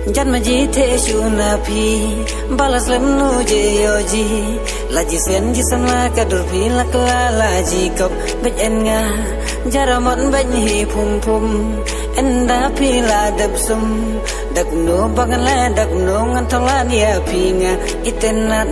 Jan maji te shuna pi balas lem nu je yoji laji sen ji sama kadur pi lakla laji kop bej en nga jaramon bej hi pum pum enda pi la dab sum dak no bagan la dak no ngan thola nia pi nga itenat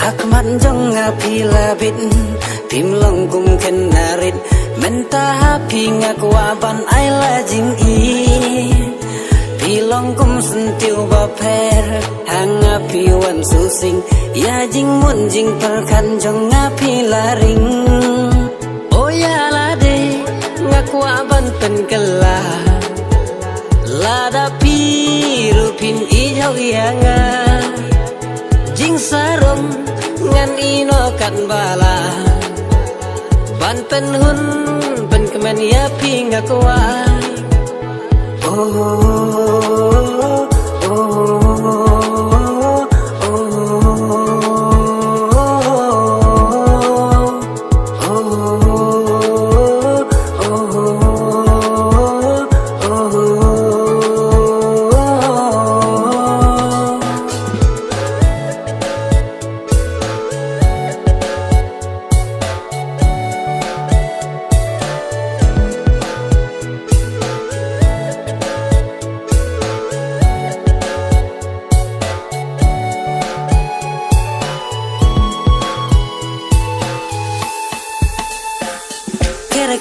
Hakman jong api labit Pim long kum ken narit Menta api ngakwaban ay lajing i Pilong kum sentiu baper Hang api wan susing Ya jing mun jing perkan jong api laring Oh ya lade ngakwaban penkela Lada pirupin ijau yanga Jing sarong ngan ino kan bala Banten hun ben kemen ya pinga kwa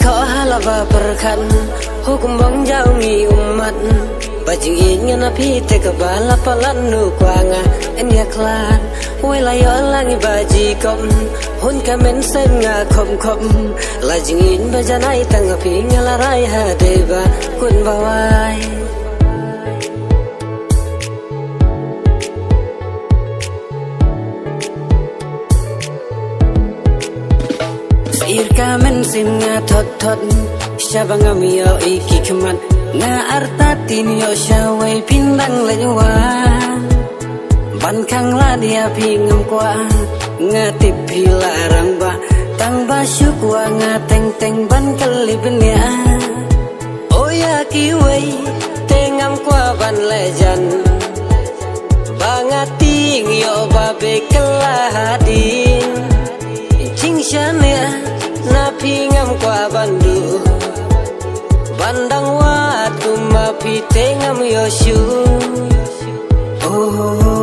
Kau halava perkan hukum bang jauh ngi umat bajing ingin api te kebala palan nu kuanga enya klan wilayo langi baji kom hun kamen senga kom kom lajing in bajanai tang api ngalarai hadeba kun bawai Ir kamen sim nga thot thot Shabangam yo iki keman Nga artatin yo shawai pindang lejwa Ban kang la dia pingam kwa Nga tipi larang ba Tang ba syukwa nga teng teng ban kalibnya Oh ya kiwai Tengam kwa ban lejan Bangating yo babe kelahadin Jing shania Napi ngam kwa bandu Bandang wat kumapi tengam yoshu Oh